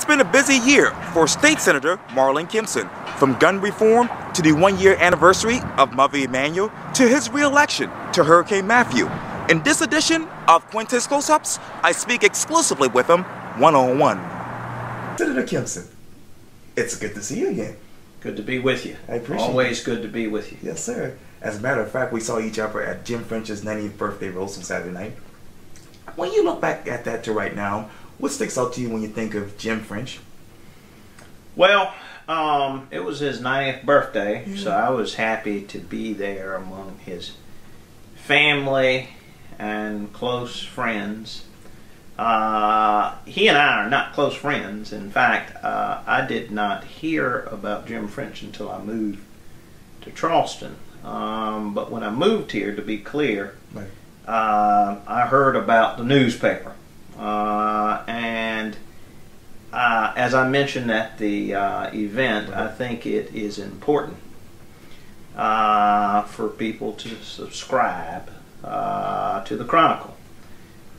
It's been a busy year for State Senator Marlon Kimpson, from gun reform to the one-year anniversary of Mother Emanuel to his re-election to Hurricane Matthew. In this edition of Quintin's Close-Ups, I speak exclusively with him one-on-one. Senator Kimpson, it's good to see you again. Good to be with you. I appreciate it. Always good to be with you. Yes, sir. As a matter of fact, we saw each other at Jim French's 90th birthday roast on Saturday night. When you look back at that to right now, what sticks out to you when you think of Jim French? Well, it was his 90th birthday, so I was happy to be there among his family and close friends. He and I are not close friends. In fact, I did not hear about Jim French until I moved to Charleston. But when I moved here, to be clear, Right. I heard about the newspaper. And as I mentioned at the event, I think it is important for people to subscribe to the Chronicle.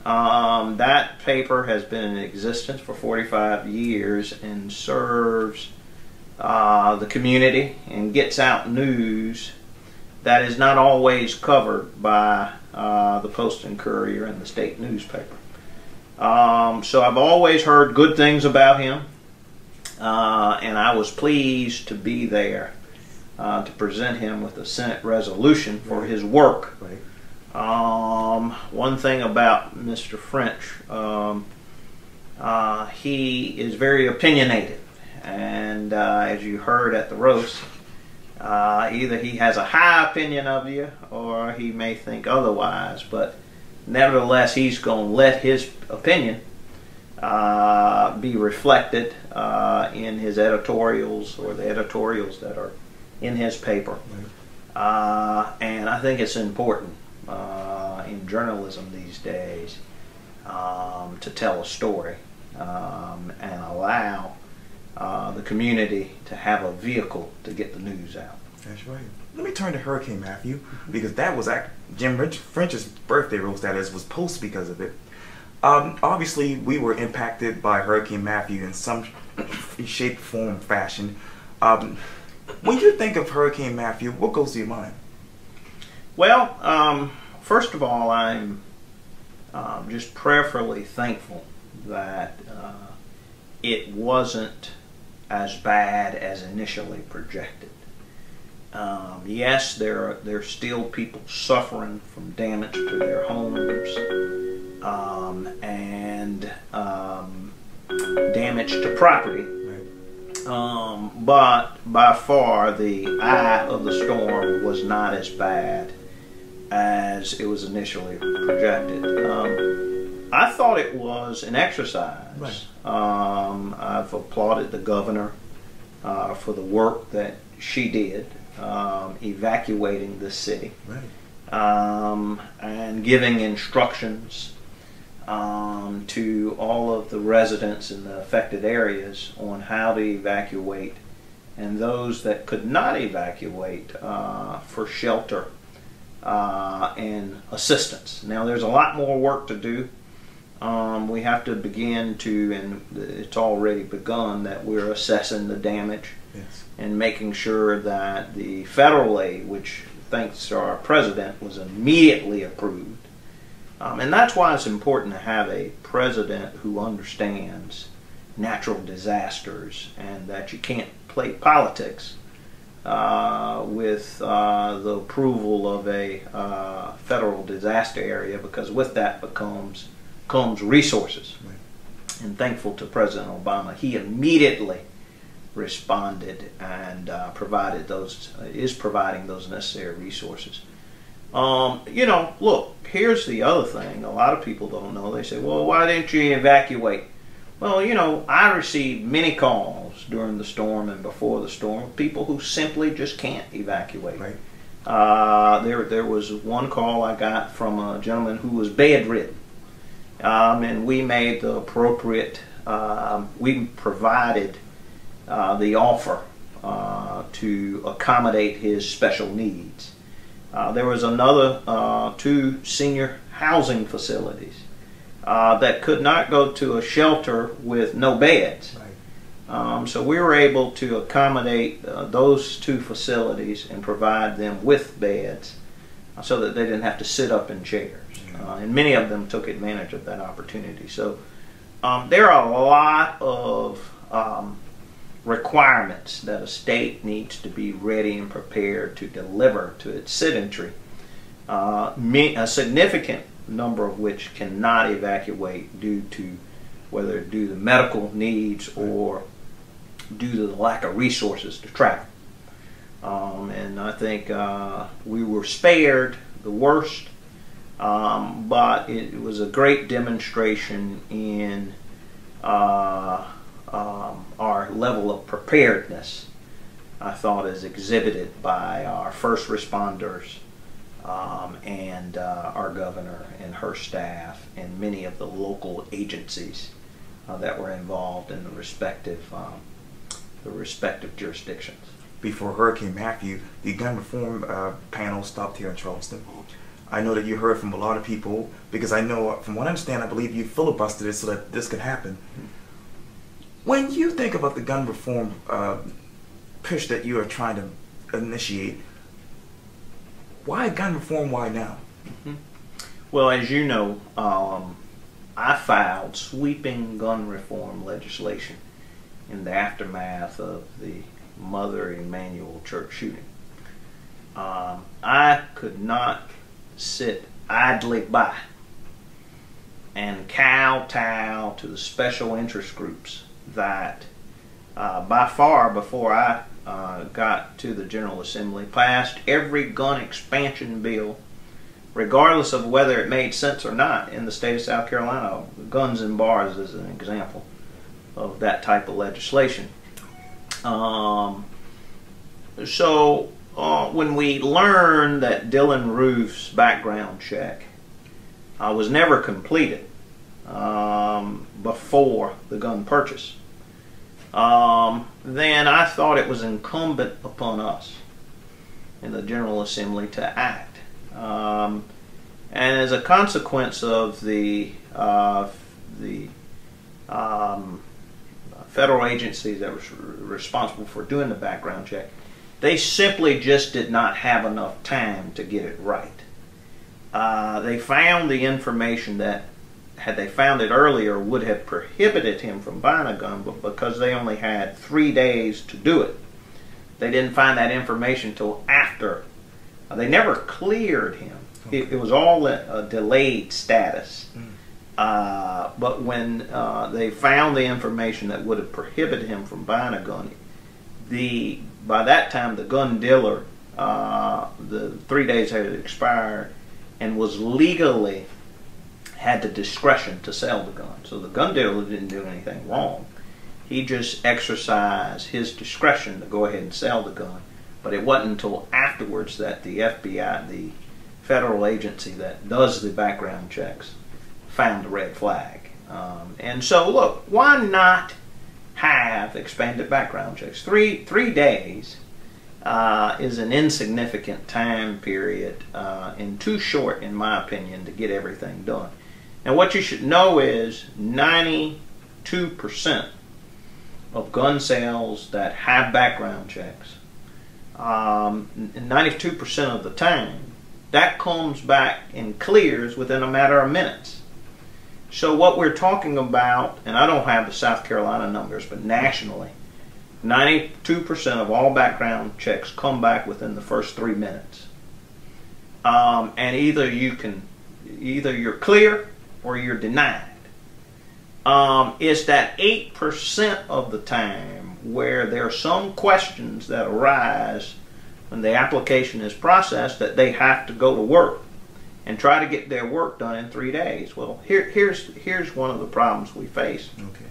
That paper has been in existence for 45 years and serves the community and gets out news that is not always covered by the Post and Courier and the state newspaper. So I've always heard good things about him, and I was pleased to be there to present him with a Senate resolution for his work. Right. One thing about Mr. French, he is very opinionated, and as you heard at the roast, either he has a high opinion of you or he may think otherwise, but nevertheless he's going to let his opinion be reflected in his editorials or the editorials that are in his paper. And I think it's important in journalism these days to tell a story and allow the community to have a vehicle to get the news out. That's right. Let me turn to Hurricane Matthew, because that was Jim French's birthday roast, that is, was post because of it. Obviously, we were impacted by Hurricane Matthew in some shape, form, fashion. When you think of Hurricane Matthew, what goes to your mind? Well, first of all, I'm just prayerfully thankful that it wasn't as bad as initially projected. Yes, there's still people suffering from damage to their homes and damage to property. But by far the eye of the storm was not as bad as it was initially projected. I thought it was an exercise. Right. I've applauded the governor for the work that she did evacuating the city. Right. And giving instructions to all of the residents in the affected areas on how to evacuate, and those that could not evacuate for shelter and assistance. Now there's a lot more work to do. We have to begin to, and it's already begun, that we're assessing the damage. Yes. And making sure that the federal aid, which thanks to our president was immediately approved. And that's why it's important to have a president who understands natural disasters, and that you can't play politics with the approval of a federal disaster area, because with that comes resources. Right. And thankful to President Obama, he immediately responded and is providing those necessary resources. You know, look, here's the other thing a lot of people don't know. They say, well, why didn't you evacuate? Well, you know, I received many calls during the storm and before the storm, people who simply just can't evacuate. Right. There was one call I got from a gentleman who was bedridden, and we made the appropriate, we provided the offer to accommodate his special needs. There was another 2 senior housing facilities that could not go to a shelter with no beds. Right. So we were able to accommodate those two facilities and provide them with beds so that they didn't have to sit up in chairs. And many of them took advantage of that opportunity. So there are a lot of requirements that a state needs to be ready and prepared to deliver to its citizenry, a significant number of which cannot evacuate due to whether due to medical needs or due to the lack of resources to travel. And I think we were spared the worst, but it was a great demonstration in our level of preparedness, I thought, is exhibited by our first responders and our governor and her staff and many of the local agencies that were involved in the respective jurisdictions. Before Hurricane Matthew, the gun reform panel stopped here in Charleston. I know that you heard from a lot of people, because I know, from what I understand, I believe you filibustered it so that this could happen. When you think about the gun reform push that you are trying to initiate, why gun reform? Why now? Well, as you know, I filed sweeping gun reform legislation in the aftermath of the Mother Emanuel church shooting. I could not sit idly by and kowtow to the special interest groups that by far before I got to the General Assembly passed every gun expansion bill, regardless of whether it made sense or not, in the state of South Carolina. Guns and bars is an example of that type of legislation. When we learned that Dylan Roof's background check was never completed before the gun purchase, then I thought it was incumbent upon us in the General Assembly to act. And as a consequence of the federal agencies that was responsible for doing the background check, they simply just did not have enough time to get it right. They found the information that, had they found it earlier, would have prohibited him from buying a gun, but because they only had 3 days to do it, they didn't find that information until after. They never cleared him. Okay. It was all a delayed status. But when they found the information that would have prohibited him from buying a gun, by that time the gun dealer, the 3 days had expired and was legally had the discretion to sell the gun. So the gun dealer didn't do anything wrong. He just exercised his discretion to go ahead and sell the gun. But it wasn't until afterwards that the FBI, the federal agency that does the background checks, found the red flag. And so, look, why not have expanded background checks? Three days is an insignificant time period and too short, in my opinion, to get everything done. And what you should know is 92% of gun sales that have background checks, 92% of the time, that comes back and clears within a matter of minutes. So what we're talking about, and I don't have the South Carolina numbers, but nationally, 92% of all background checks come back within the first 3 minutes. And either you're clear or you're denied. It's that 8% of the time where there are some questions that arise when the application is processed that they have to go to work and try to get their work done in 3 days. Well, here's one of the problems we face. Okay.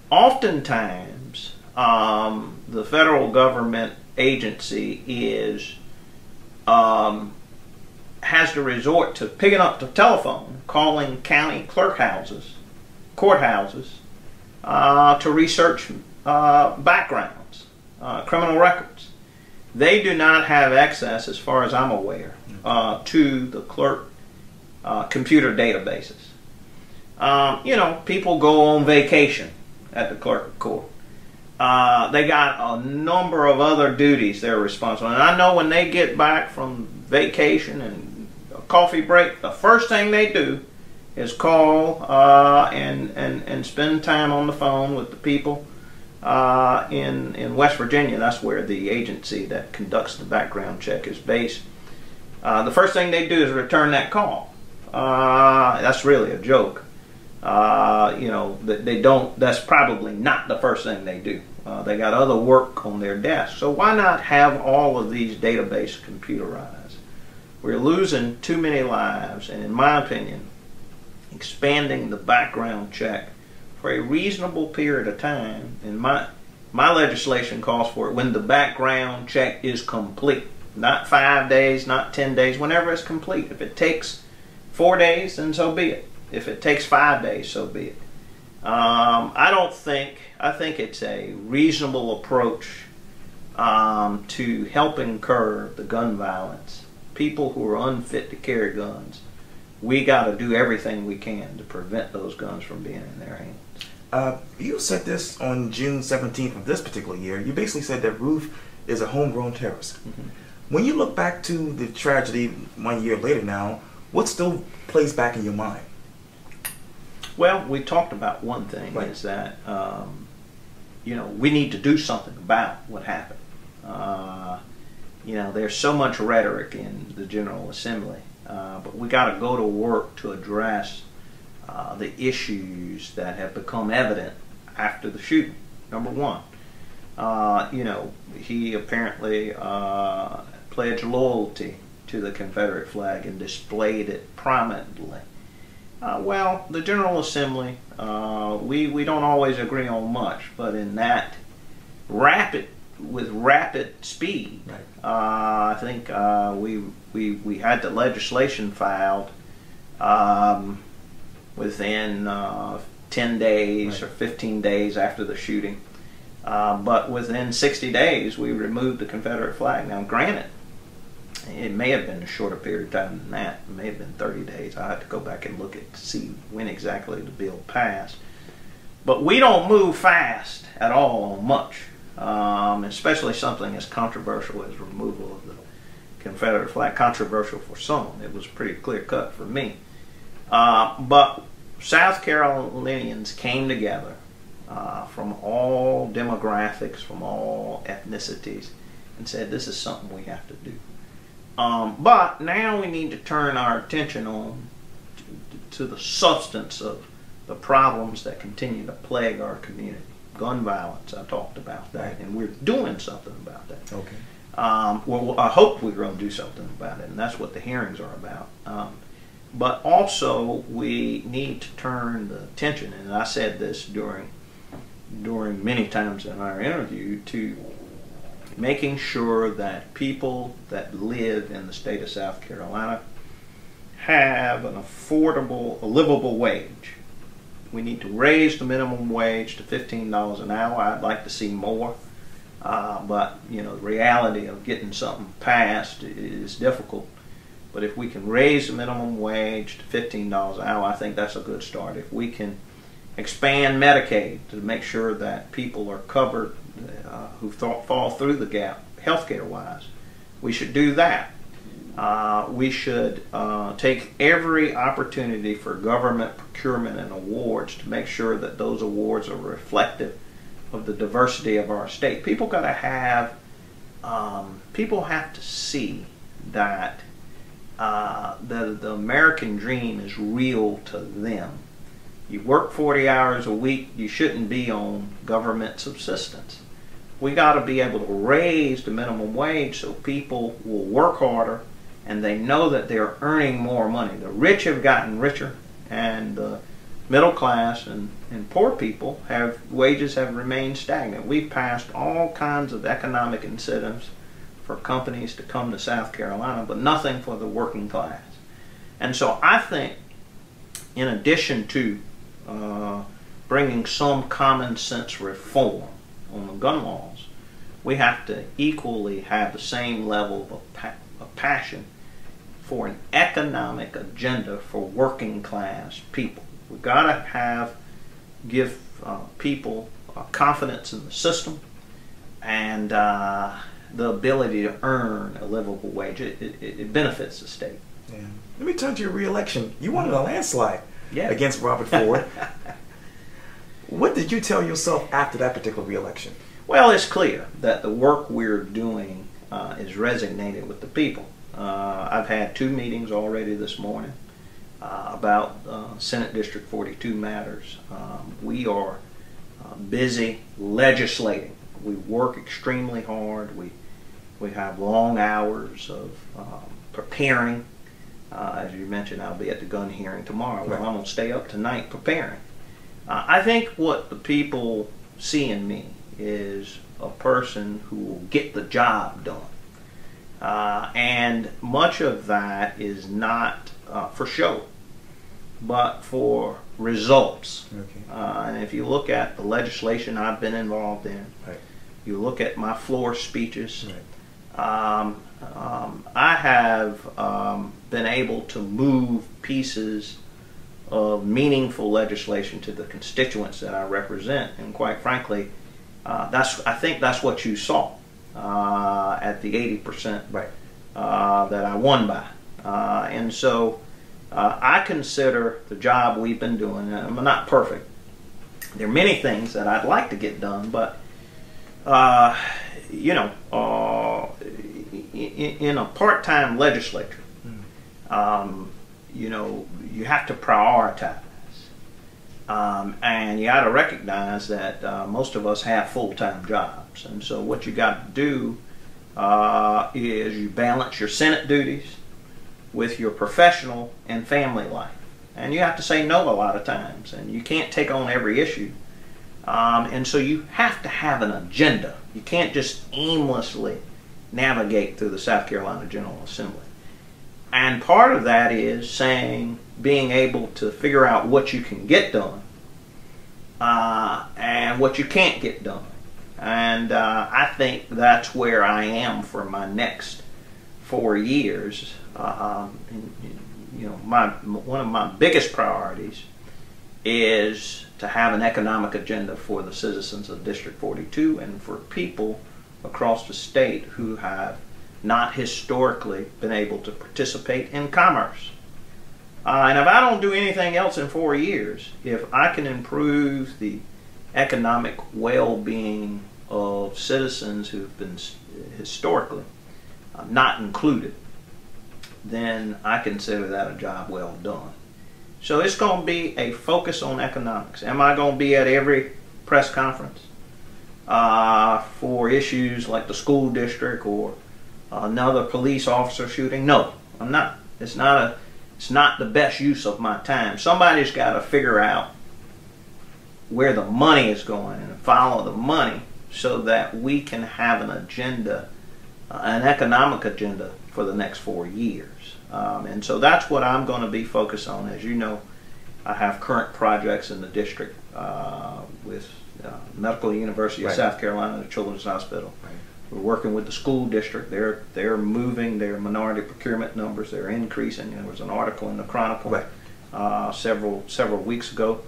Oftentimes, the federal government agency has to resort to picking up the telephone, calling county courthouses, to research backgrounds, criminal records. They do not have access, as far as I'm aware, to the clerk computer databases. People go on vacation at the clerk of court. they got a number of other duties they're responsible. And I know when they get back from vacation and a coffee break, the first thing they do is call and spend time on the phone with the people in West Virginia. That's where the agency that conducts the background check is based. The first thing they do is return that call. That's really a joke. You know, they don't. That's probably not the first thing they do. They got other work on their desk. So why not have all of these databases computerized? We're losing too many lives, and in my opinion, expanding the background check for a reasonable period of time, and my legislation calls for it when the background check is complete. Not 5 days, not 10 days, whenever it's complete. If it takes 4 days, then so be it. If it takes 5 days, so be it. I think it's a reasonable approach to helping curb the gun violence. People who are unfit to carry guns, we got to do everything we can to prevent those guns from being in their hands. You said this on June 17th of this particular year. You basically said that Ruth is a homegrown terrorist. Mm-hmm. When you look back to the tragedy 1 year later now, what still plays back in your mind? Well, we talked about one thing, right, is that you know, we need to do something about what happened. You know, there's so much rhetoric in the General Assembly, but we got to go to work to address the issues that have become evident after the shooting. Number one, you know, he apparently pledged loyalty to the Confederate flag and displayed it prominently. Well, the General Assembly, we don't always agree on much, but in that rapid speed, right, I think we had the legislation filed within 10 days, right, or 15 days after the shooting. But within 60 days, we removed the Confederate flag. Now, granted, it may have been a shorter period of time than that. It may have been 30 days. I have to go back and look at to see when exactly the bill passed. But we don't move fast at all on much, especially something as controversial as removal of the Confederate flag. Controversial for some. It was pretty clear-cut for me. But South Carolinians came together from all demographics, from all ethnicities, and said, this is something we have to do. But now we need to turn our attention on to the substance of the problems that continue to plague our community. Gun violence, I talked about that, right, and we're doing something about that. Okay. Well, I hope we're going to do something about it, and that's what the hearings are about. But also, we need to turn the attention, and I said this during many times in our interview, to making sure that people that live in the state of South Carolina have an affordable, a livable wage. We need to raise the minimum wage to $15 an hour. I'd like to see more, but you know, the reality of getting something passed is difficult. But if we can raise the minimum wage to $15 an hour, I think that's a good start. If we can expand Medicaid to make sure that people are covered who fall through the gap healthcare wise, we should do that. We should take every opportunity for government procurement and awards to make sure that those awards are reflective of the diversity of our state. People got to have, people have to see that the American dream is real to them. You work 40 hours a week, you shouldn't be on government subsistence. We got to be able to raise the minimum wage so people will work harder and they know that they're earning more money. The rich have gotten richer, and the middle class and poor people wages have remained stagnant. We've passed all kinds of economic incentives for companies to come to South Carolina, but nothing for the working class. And so I think, in addition to bringing some common sense reform on the gun laws, we have to equally have the same level of passion for an economic agenda for working class people. We've got to give people confidence in the system, and the ability to earn a livable wage. It benefits the state. Yeah. Let me turn to your re-election. You won in a landslide Yeah. against Robert Ford. What did you tell yourself after that particular re-election? Well, it's clear that the work we're doing is resonating with the people. I've had 2 meetings already this morning about Senate District 42 matters. We are busy legislating. We work extremely hard. We have long hours of preparing. As you mentioned, I'll be at the gun hearing tomorrow. Well, I'm going to stay up tonight preparing. I think what the people see in me is a person who will get the job done. And much of that is not for show, but for results. Okay. And if you look at the legislation I've been involved in, right. You look at my floor speeches, right. I have been able to move pieces of meaningful legislation to the constituents that I represent, and quite frankly, I think that's what you saw at the 80% right. That I won by, and so I consider the job we've been doing. I'm not perfect. There are many things that I'd like to get done, but you know, in a part-time legislature, you know, you have to prioritize. And you got to recognize that most of us have full-time jobs. And so what you got to do is you balance your Senate duties with your professional and family life. And you have to say no a lot of times. And you can't take on every issue. And so you have to have an agenda. You can't just aimlessly navigate through the South Carolina General Assembly. And part of that is being able to figure out what you can get done and what you can't get done. And I think that's where I am for my next 4 years. You know, one of my biggest priorities is to have an economic agenda for the citizens of District 42 and for people across the state who have not historically been able to participate in commerce. And if I don't do anything else in 4 years, if I can improve the economic well-being of citizens who've been historically not included, then I consider that a job well done. So it's going to be a focus on economics. Am I going to be at every press conference for issues like the school district or another police officer shooting? No, I'm not. It's not the best use of my time. Somebody's got to figure out where the money is going and follow the money so that we can have an agenda, an economic agenda for the next 4 years. And so that's what I'm going to be focused on. As you know, I have current projects in the district with Medical University of right. South Carolina, the Children's Hospital. Right. We're working with the school district. They're moving their minority procurement numbers. They're increasing. There was an article in the Chronicle right. Several weeks ago.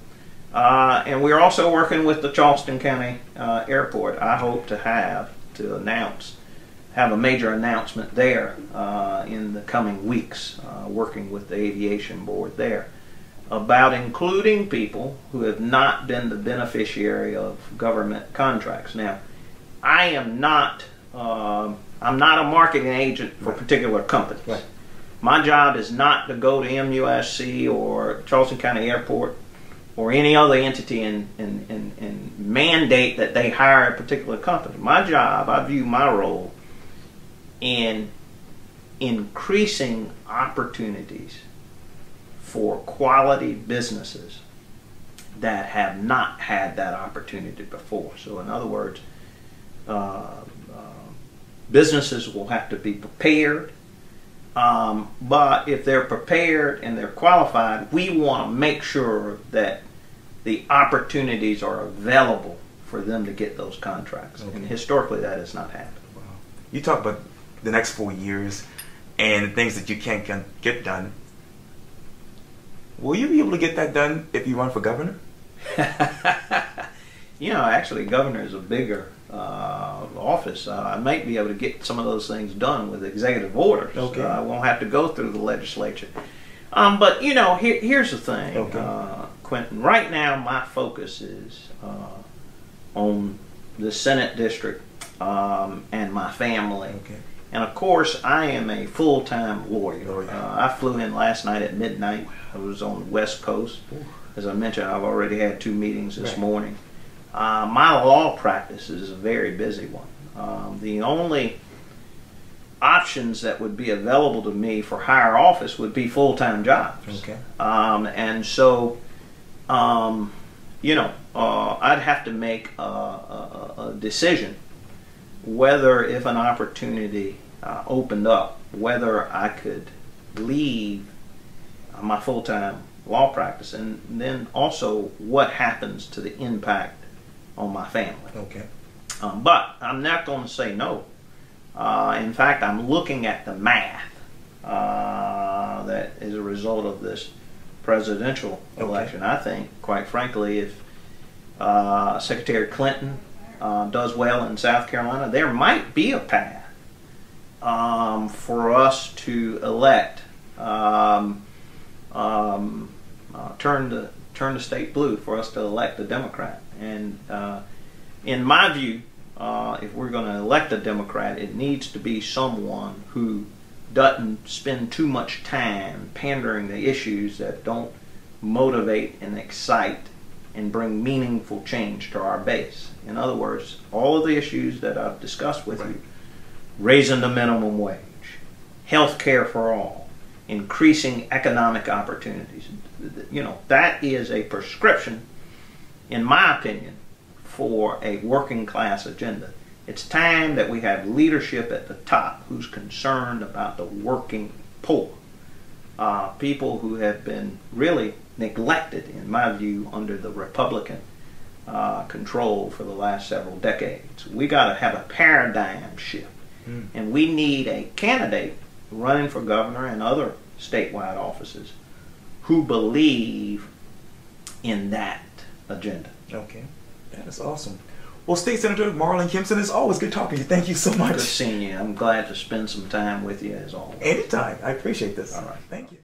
And we're also working with the Charleston County Airport. I hope to have a major announcement there in the coming weeks, working with the aviation board there, about including people who have not been the beneficiary of government contracts. Now, I'm not a marketing agent for particular companies. Right. My job is not to go to MUSC or Charleston County Airport or any other entity and mandate that they hire a particular company. My job, I view my role in increasing opportunities for quality businesses that have not had that opportunity before. So in other words, businesses will have to be prepared, but if they're prepared and they're qualified, we want to make sure that the opportunities are available for them to get those contracts. Okay. And historically that has not happened. Wow. You talk about the next 4 years and the things that you can't get done. Will you be able to get that done if you run for governor? You know, actually, governor is a bigger office. I might be able to get some of those things done with executive orders. Okay. I won't have to go through the legislature. But, you know, here's the thing, Okay. Quintin. Right now, my focus is on the Senate district and my family. Okay. And, of course, I am a full-time lawyer. Oh, yeah. I flew in last night at midnight. I was on the West Coast. Ooh. As I mentioned, I've already had 2 meetings this Right. morning. My law practice is a very busy one. The only options that would be available to me for higher office would be full-time jobs. Okay. And so, you know, I'd have to make a decision whether, if an opportunity opened up, whether I could leave my full-time law practice, and then also what happens to the impact on my family. Okay. But I'm not going to say no. In fact, I'm looking at the math that is a result of this presidential election. I think, quite frankly, if Secretary Clinton does well in South Carolina, there might be a path for us to elect, turn the state blue, for us to elect a Democrat. And in my view, if we're going to elect a Democrat, it needs to be someone who doesn't spend too much time pandering to issues that don't motivate and excite and bring meaningful change to our base. In other words, all of the issues that I've discussed with you, raising the minimum wage, health care for all, increasing economic opportunities, you know, that is a prescription, in my opinion, for a working class agenda. It's time that we have leadership at the top who's concerned about the working poor, people who have been really neglected, in my view, under the Republican control for the last several decades. We got to have a paradigm shift, and we need a candidate running for governor and other statewide offices who believe in that agenda. Okay. That is awesome. Well, State Senator Marlon Kimpson, it's always good talking to you. Thank you so much. Good seeing you. I'm glad to spend some time with you as always. Anytime. I appreciate this. All right. Thank you.